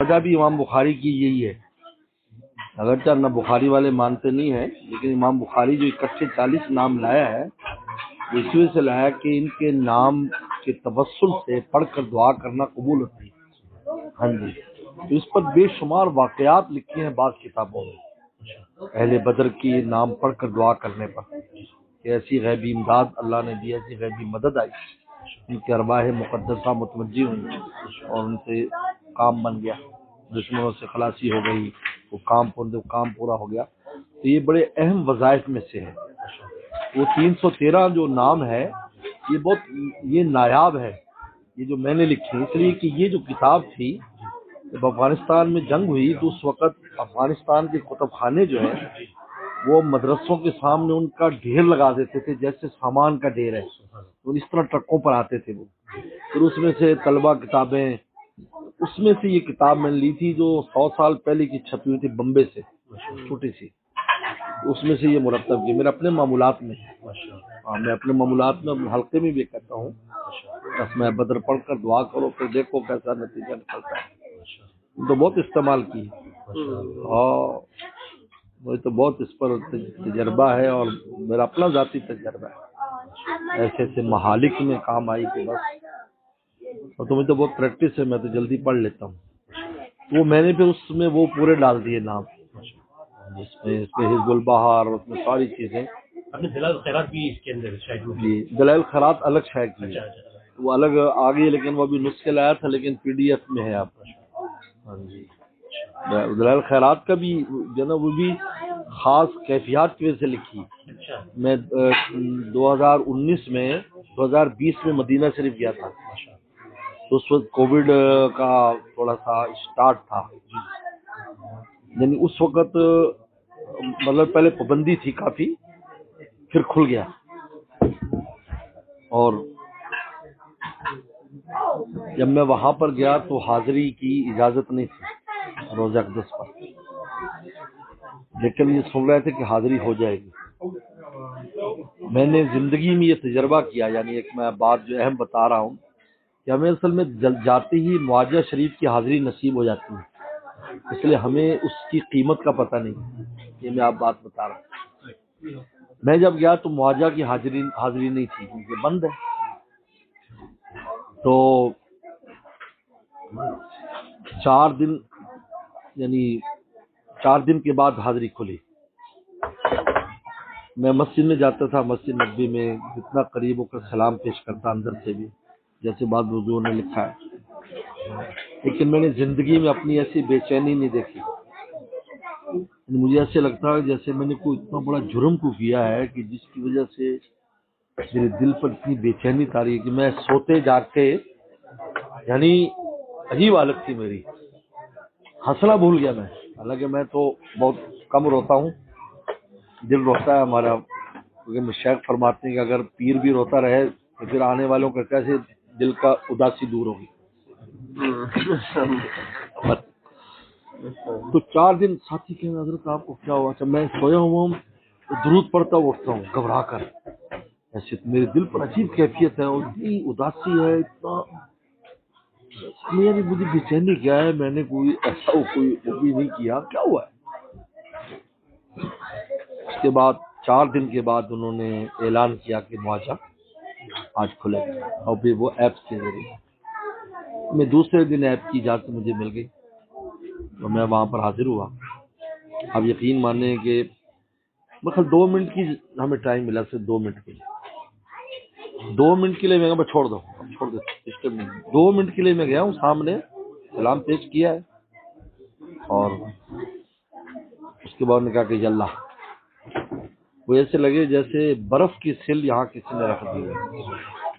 وجہ بھی امام بخاری کی یہی ہے، اگرچہ نہ بخاری والے مانتے نہیں ہیں، لیکن امام بخاری جو اکٹھے 40 نام لایا ہے وہ اس وجہ سے لایا کہ ان کے نام کے توسل سے پڑھ کر دعا کرنا قبول ہوتی ہے۔ ہاں جی، تو اس پر بے شمار واقعات لکھے ہیں بعض کتابوں میں، اہل بدر کی نام پڑھ کر دعا کرنے پر کہ ایسی غیبی امداد اللہ نے دی، ایسی غیبی مدد آئی، ان کی ارواح مقدسہ متوجہ ہوئی اور ان سے کام بن گیا، دشمنوں سے خلاصی ہو گئی، وہ کام پورا ہو گیا۔ تو یہ بڑے اہم وظائف میں سے ہے۔ وہ 313 جو نام ہے یہ بہت نایاب ہے، یہ جو میں نے لکھی، اس لیے کہ یہ جو کتاب تھی جب افغانستان میں جنگ ہوئی تو اس وقت افغانستان کے کتب خانے جو ہیں وہ مدرسوں کے سامنے ان کا ڈھیر لگا دیتے تھے، جیسے سامان کا ڈھیر ہے، تو اس طرح ٹرکوں پر آتے تھے وہ، پھر اس میں سے طلبہ کتابیں، اس میں سے یہ کتاب میں نے لی تھی جو 100 سال پہلے کی چھپی ہوئی تھی بمبے سے، چھوٹی سی، اس میں سے یہ مرتب کی میرے اپنے معمولات میں ہے۔ میں اپنے معمولات میں اپنے حلقے میں بھی کہتا ہوں بس میں بدر پڑھ کر دعا کرو پھر دیکھو کیسا نتیجہ نکلتا ہے۔ تو بہت استعمال کی اور مجھے تو بہت اس پر تجربہ ہے اور میرا اپنا ذاتی تجربہ ہے، ایسے ایسے محالک میں کام آئی کہ بس، اور تمہیں تو بہت پریکٹس ہے، میں تو جلدی پڑھ لیتا ہوں۔ وہ میں نے پھر اس میں وہ پورے ڈال دیے نام، جس میں اس میں حزب البہار اور اس میں ساری چیزیں، دلائل خیرات بھی اس کے اندر شاید جی دلائل خیرات الگ شائع کی ہے، وہ الگ آ گئی، لیکن وہ ابھی نسخے لایا تھا لیکن PDF میں ہے آپ کا۔ ہاں جی، دلائل خیرات کا بھی جو نا وہ بھی خاص کیفیات کی وجہ سے لکھی۔ میں 2020 میں مدینہ شریف گیا تھا، تو اس وقت کووڈ کا تھوڑا سا اسٹارٹ تھا، یعنی اس وقت مطلب پہلے پابندی تھی کافی، پھر کھل گیا، اور جب میں وہاں پر گیا تو حاضری کی اجازت نہیں تھی روزہ اقدس پر، لیکن یہ سن رہے تھے کہ حاضری ہو جائے گی۔ میں نے زندگی میں یہ تجربہ کیا، یعنی ایک میں بات جو اہم بتا رہا ہوں کہ ہمیں اصل میں جاتے ہی معاجہ شریف کی حاضری نصیب ہو جاتی ہے، اس لیے ہمیں اس کی قیمت کا پتہ نہیں، یہ میں آپ بات بتا رہا ہوں۔ میں جب گیا تو معاجہ کی حاضری نہیں تھی کیونکہ بند ہے، تو 4 دن یعنی 4 دن کے بعد حاضری کھلی۔ میں مسجد میں جاتا تھا، مسجد نبوی میں جتنا قریب ہو کر سلام پیش کرتا اندر سے بھی، جیسے بعض بزرگوں نے لکھا ہے، لیکن میں نے زندگی میں اپنی ایسی بے چینی نہیں دیکھی۔ مجھے ایسے لگتا ہے جیسے میں نے کوئی اتنا بڑا جرم کو کیا ہے کہ جس کی وجہ سے میرے دل پر اتنی بے چینی تاری ہے کہ میں سوتے جاگتے، یعنی عجیب حالت تھی میری، ہنسنا بھول گیا میں، حالانکہ میں تو بہت کم روتا ہوں، دل روتا ہے ہمارا، کیونکہ مشائخ فرماتے ہیں کہ اگر پیر بھی روتا رہے تو پھر آنے والوں کا کیسے دل کا اداسی دور ہوگی۔ تو 4 دن ساتھی کہ حضرت آپ کو کیا ہوا؟ میں سویا ہوا ہوں تو درود پڑھتا اٹھتا ہوں گھبرا کر، ایسے میرے دل پر عجیب کیفیت ہے اور اتنی اداسی ہے، اتنا مجھے بے چینی کیا ہے، میں نے کوئی ایسا کوئی بھی نہیں کیا، کیا ہوا ہے؟ اس کے بعد 4 دن کے بعد انہوں نے اعلان کیا کہ معاجہ آج کھلے گا، اور پھر وہ ایپس کے ذریعے میں دوسرے دن ایپ کی اجازت مجھے مل گئی تو میں وہاں پر حاضر ہوا۔ اب یقین مانیں کہ مثلا 2 منٹ کی ہمیں ٹائم ملا، صرف 2 منٹ کے لیے، 2 منٹ کے لیے میں چھوڑ دو 2 منٹ کے لیے میں گیا ہوں، سامنے سلام پیش کیا ہے، اور اس کے بعد نے کہا کہ اللہ، وہ ایسے لگے جیسے برف کی سل یہاں کسی نے رکھ دی ہے،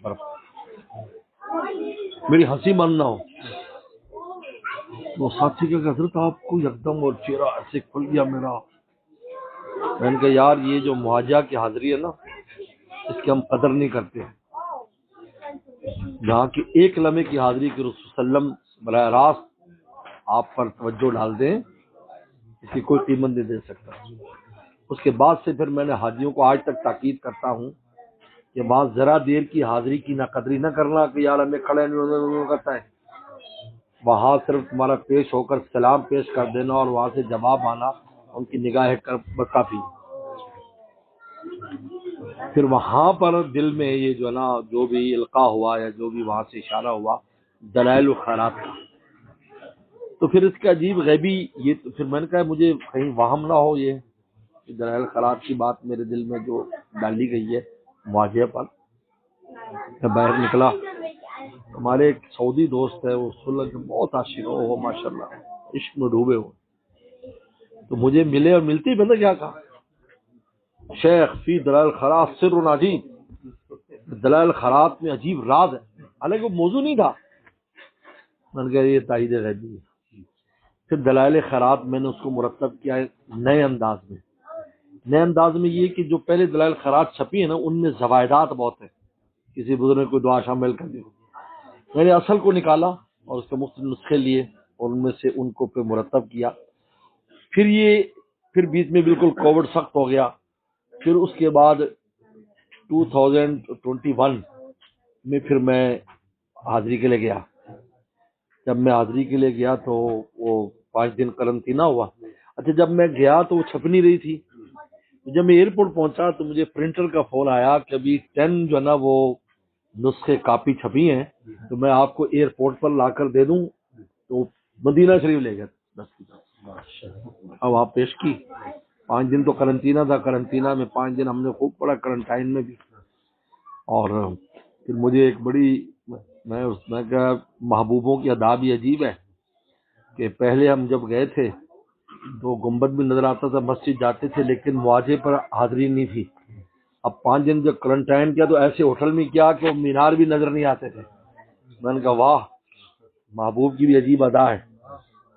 برف، میری ہنسی بند نہ ہو۔ وہ ساتھی کہ حضرت آپ کو یکدم اور چہرہ ایسے کھل گیا میرا، میں نے کہا یار یہ جو معاجہ کی حاضری ہے نا اس کی ہم قدر نہیں کرتے، جہاں کی ایک لمحے کی حاضری کے رسول صلی اللہ علیہ وسلم براہ راست آپ پر توجہ ڈال دیں، اس کی کوئی قیمت نہیں دے سکتا۔ اس کے بعد سے پھر میں نے حاجیوں کو آج تک تاکید کرتا ہوں کہ وہاں ذرا دیر کی حاضری کی نہ قدری نہ کرنا کہ یار ہمیں کھڑے نہیں کرتا ہے، وہاں صرف تمہارا پیش ہو کر سلام پیش کر دینا اور وہاں سے جواب آنا ان کی نگاہ کافی. پھر وہاں پر دل میں یہ جو ہے نا جو بھی القاء ہوا یا جو بھی وہاں سے اشارہ ہوا دلائل و خیرات کا، تو پھر اس کا عجیب غیبی یہ تو پھر میں نے کہا مجھے کہیں وہم نہ ہو یہ کہ دلائل خیرات کی بات میرے دل میں جو ڈالی گئی ہے مواجہ پر. میں باہر نکلا، ہمارے ایک سعودی دوست ہے، وہ سلح کے بہت عاشق ہو ماشاء اللہ، عشق میں ڈوبے ہو، تو مجھے ملے اور ملتے ہی میں نے کیا کہا، شیخ فی دلائل خیرات سر عجیب، دلائل خیرات میں عجیب راز ہے، حالانکہ وہ موضوع نہیں تھا. میں نے کہا یہ تائید غیبی ہے. پھر دلائل خیرات میں نے اس کو مرتب کیا ہے نئے انداز میں یہ کہ جو پہلے دلائل خیرات چھپی ہے نا ان میں زوائدات بہت ہیں، کسی بزرگ کو دعا شامل کر دی. میں نے اصل کو نکالا اور اس کے مختلف نسخے لیے اور ان میں سے ان کو پھر مرتب کیا. پھر بیچ میں بالکل کووڈ سخت ہو گیا. پھر اس کے بعد 2021 میں پھر میں حاضری کے لیے گیا. جب میں حاضری کے لیے گیا تو وہ 5 دن قرنطینہ ہوا. اچھا جب میں گیا تو وہ چھپ نہیں رہی تھی. جب میں ایئرپورٹ پہنچا تو مجھے پرنٹر کا فون آیا کہ ابھی 10 جو ہے نا وہ نسخے کاپی چھپی ہیں تو میں آپ کو ایئرپورٹ پر لا کر دے دوں. تو مدینہ شریف لے گیا 10 کی. اب آپ پیش کی 5 دن تو قرنطینہ تھا، قرنطینہ میں 5 دن ہم نے خوب پڑا کرنٹائن میں بھی. اور پھر مجھے ایک بڑی میں کہا محبوبوں کی ادا بھی عجیب ہے کہ پہلے ہم جب گئے تھے تو گنبد بھی نظر آتا تھا، مسجد جاتے تھے لیکن مواجہ پر حاضری نہیں تھی. اب 5 دن جب کرنٹائن کیا تو ایسے ہوٹل میں کیا کہ وہ مینار بھی نظر نہیں آتے تھے. میں نے کہا واہ محبوب کی بھی عجیب ادا ہے.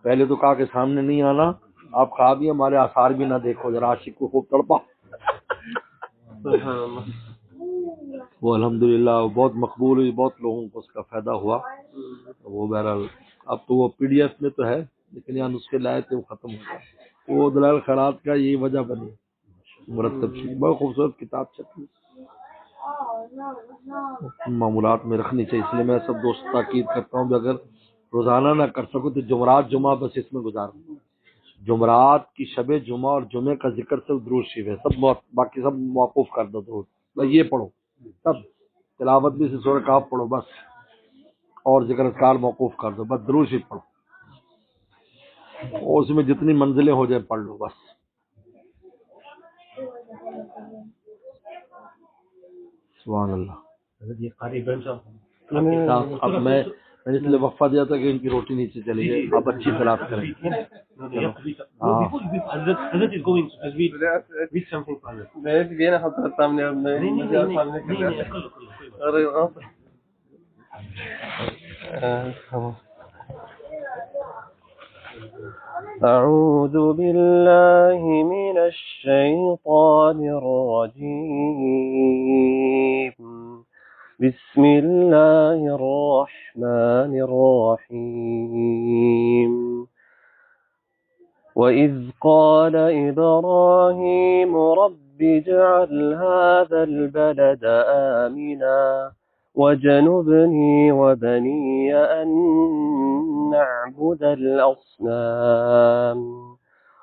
پہلے تو کہا کہ سامنے نہیں آنا، آپ کہا بھی ہمارے آثار بھی نہ دیکھو، ذرا عاشق کو خوب تڑپا. وہ الحمدللہ بہت مقبول ہوئی، بہت لوگوں کو اس کا فائدہ ہوا. وہ بہرحال اب تو وہ PDF میں تو ہے لیکن یہاں نسخے لائے تھے وہ ختم ہو گیا. وہ دلائل خیرات کا یہی وجہ بنی مرتب کی. بہت خوبصورت کتاب چھپی، معمولات میں رکھنی چاہیے. اس لیے میں سب دوست تاکید کرتا ہوں کہ اگر روزانہ نہ کر سکو تو جمعرات جمعہ بس اس میں گزارو. جمعرات کی شب جمعہ اور جمعے کا ذکر صرف درود شریف ہے، سب باقی سب موقوف کر دو. درود بس یہ پڑھو، سب تلاوت بھی سے سورہ کاف پڑھو بس، اور ذکر اذکار موقوف کر دو بس، درود شریف پڑھو اور اس میں جتنی منزلیں ہو جائیں پڑھ لو بس. سبحان اللہ. یہ قاری ابراہیم صاحب اب میں نے اس لیے وقفہ دیا تھا کہ ان کی روٹی نیچے چلی گئی. اب اچھی طرح کریں. حضرت is going to read something for Hazrat. أعوذ بالله من الشيطان الرجيم. بسم الله الرحمن الرحيم. وإذ قال إبراهيم رب اجعل هذا البلد آمنا وجنبني وبني أن نعبد الأصنام.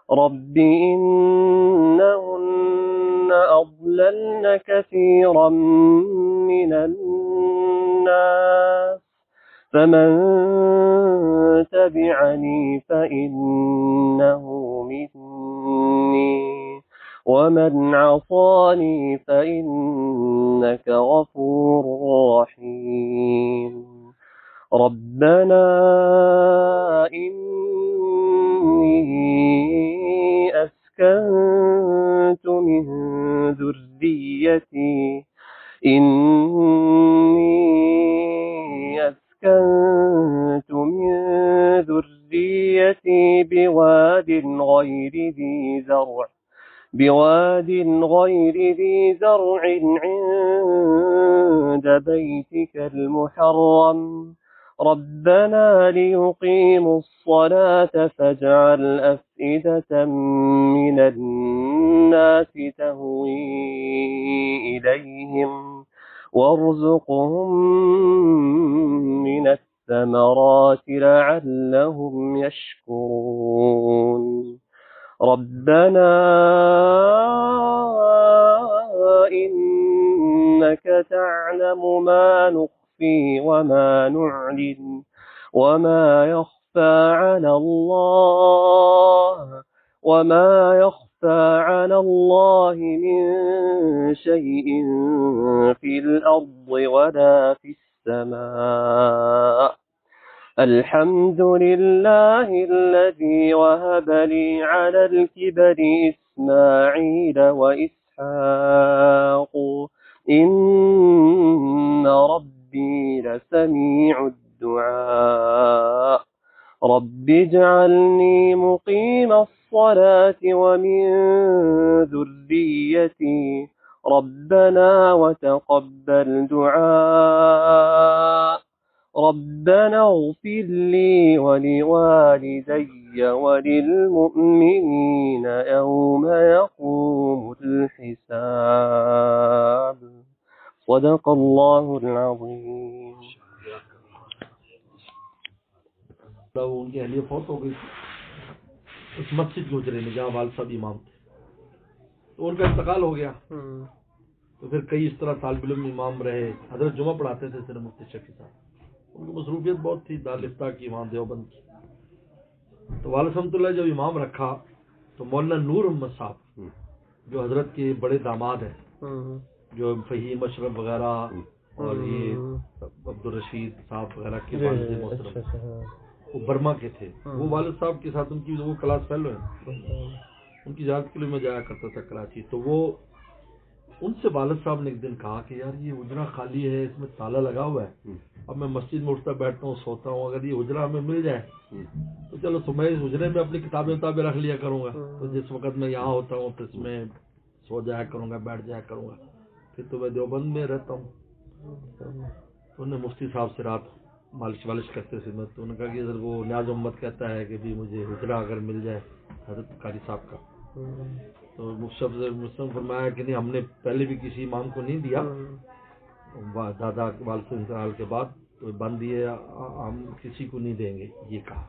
رب إنهن أضللن كثيرا من الناس فمن تبعني فإنه مني ومن عصاني فإنك غفور رحيم. ربنا إني أسكنت من ذريتي بواد غير ذي زرع عند بيتك المحرم ربنا ليقيموا الصلاة فاجعل أفئدة من الناس تهوي إليهم وارزقهم من الثمرات لعلهم يشكرون ربنا إنك تعلم ما نخفي وما نعلن وما يخفى على الله من شيء في الأرض ولا في السماء الحمد لله الذي وهب لي على الكبر إسماعيل وإسحاق إن ربي لسميع الدعاء رب اجعلني مقيم الصلاة ومن ذريتي ربنا وتقبل دعاء ربنا اغفر لي ولوالدي وللمؤمنين يوم يقوم الحساب صدق الله العظيم. ان کی اہلیہ فوت ہو گئی اس مسجد کے حجرے میں جہاں والد صاحب امام تھے، تو ان کا انتقال ہو گیا. تو پھر کئی اس طرح طالب علم امام رہے. حضرت جمعہ پڑھاتے تھے صرف مفتی شفیع صاحب، ان کی مصروفیت بہت تھی، دارالفتہ کی، امام دیوبند کی. تو والد رحمۃ اللہ جب امام رکھا تو مولانا نور محمد صاحب جو حضرت کے بڑے داماد ہیں، جو فہیم اشرف وغیرہ اور یہ عبدالرشید صاحب وغیرہ کے والد محترم، وہ برما کے تھے. وہ والد صاحب کے ساتھ ان کی وہ کلاس فیلو ہیں، ان کی زیارت کے لیے میں جایا کرتا تھا کراچی. تو وہ ان سے والد صاحب نے ایک دن کہا کہ یار یہ حجرہ خالی ہے، اس میں تالا لگا ہوا ہے، اب میں مسجد میں اٹھتا بیٹھتا ہوں، سوتا ہوں، اگر یہ حجرہ ہمیں مل جائے تو چلو تو میں اس حجرے میں اپنی کتابیں رکھ لیا کروں گا، تو جس وقت میں یہاں ہوتا ہوں تو اس میں سو جایا کروں گا، بیٹھ جایا کروں گا، پھر تو میں دیوبند میں رہتا ہوں. تو انہوں نے مفتی صاحب سے رات مالش والش کرتے تھے، تو انہوں نے کہا کہ وہ نیاز محمد کہتا ہے کہ بھی مجھے حجرہ اگر مل جائے حضرت قاری صاحب کا. تو مفتی صاحب سے مسلم فرمایا کہ نہیں، ہم نے پہلے بھی کسی امام کو نہیں دیا، دادا والد سے انتقال کے بعد تو بند دیے، ہم کسی کو نہیں دیں گے، یہ کہا.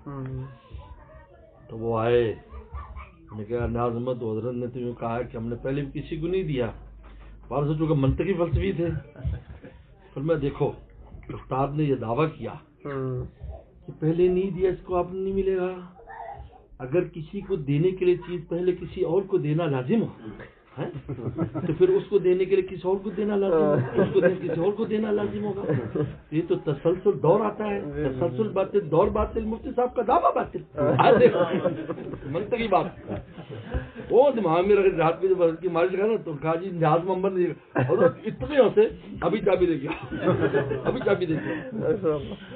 تو وہ آئے، انہوں نے کہا نیاز محمد حضرت نے تو یوں کہا ہے کہ ہم نے پہلے بھی کسی کو نہیں دیا. والد سے چونکہ منطقی فلسفی تھے، پھر میں دیکھو استاد نے یہ دعویٰ کیا کہ پہلے نہیں دیا اس کو آپ نہیں ملے گا. اگر کسی کو دینے کے لیے چیز پہلے کسی اور کو دینا لازم ہو تو پھر اس کو دینے کے لیے کسی اور کو دینا لازم ہوگا، اس کو کسی اور کو دینا لازم ہوگا. یہ تو تسلسل دور آتا ہے، تسلسل باطل، دور باطل، مفتی صاحب کا دعویٰ باطل. منطقی بات. وہ دماغ میں رکھے رات میں کی مالش کہا نا، تو کہا جی نیاز محمد نے اتنے ہنسے، ابھی چابی دے گیا، ابھی چابی دے گیا.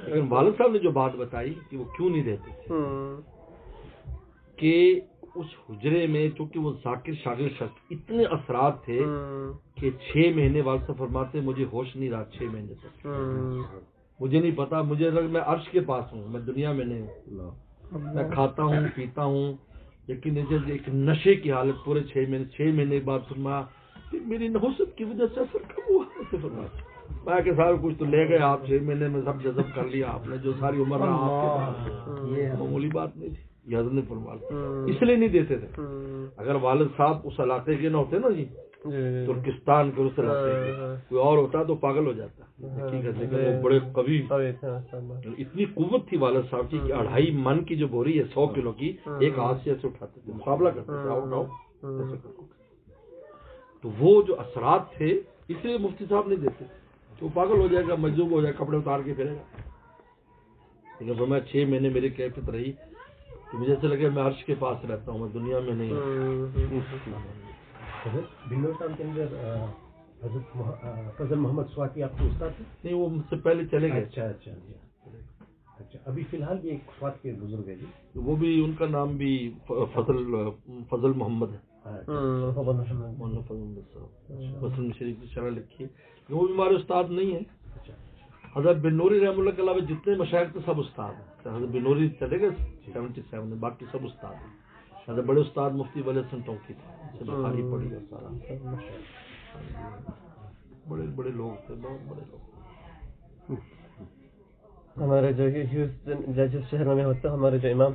لیکن والد صاحب نے جو بات بتائی کہ وہ کیوں نہیں دیتے تھے، کہ اس حجرے میں چونکہ وہ ذاکر شاگرد شخص اتنے اثرات تھے کہ 6 مہینے والد صاحب فرماتے مجھے ہوش نہیں رہا 6 مہینے تک، مجھے نہیں پتا، مجھے میں عرش کے پاس ہوں، میں دنیا میں نہیں ہوں، میں کھاتا ہوں پیتا ہوں، لیکن ایک نشے کی حالت پورے 6 مہینے بعد فرمایا کہ میری نحوست کی وجہ سے اثر کم ہوا. ایسے فرمایا میں کہ سارا کچھ تو لے گئے آپ، 6 مہینے میں سب جذب کر لیا آپ نے، جو ساری عمر رہا آپ کے پاس، یہ معمولی بات نہیں تھی. یہ حضرت نے فرمایا اس لیے نہیں دیتے تھے. اگر والد صاحب اس علاقے کے نہ ہوتے نا جی، ترکستان کے اس علاقے کے، کوئی اور ہوتا تو پاگل ہو جاتا. حقیقت ہے کہ وہ بڑے قوی، اتنی قوت تھی والد صاحب کی کہ 2.5 من کی جو بوری ہے 100 کلو کی، ایک ہاتھ سے ایسے اٹھاتے تھے، مقابلہ کرتے تھے، اٹھاؤ ایسے کرو. تو وہ جو اثرات تھے اس لیے مفتی صاحب نہیں دیتے، وہ پاگل ہو جائے گا، مجذوب ہو جائے گا، کپڑے اتار کے پھرے گا. لیکن میں 6 مہینے میری کیفیت رہی تو مجھے ایسا لگا میں عرش کے پاس رہتا ہوں، میں دنیا میں نہیں ہوں. بلور صاحب کے اندر حضرت فضل محمد سواتی آپ کے استاد تھے؟ نہیں، وہ مجھ سے پہلے چلے گئے. اچھا. ابھی فی الحال بھی ایک سوات کے بزرگ ہے جی، وہ بھی ان کا نام بھی فضل محمد ہے. مولانا فضل محمد صاحب مسلم شریف کی شرح لکھی ہے، وہ بھی ہمارے استاد نہیں ہیں. حضرت بن نوری رحمۃ اللہ کے علاوہ جتنے مشائخ تھے سب استاد ہیں. حضرت بن نوری چلے گئے 77 میں، باقی سب استاد ہیں. حضرت بڑے استاد مفتی ولی حسن ٹونکی تھے، بخاری پڑھی اور سارا، بڑے بڑے لوگ تھے، بہت بڑے لوگ. ہمارے جو ہیوسٹن جس شہر میں ہوتا ہے ہمارے جو امام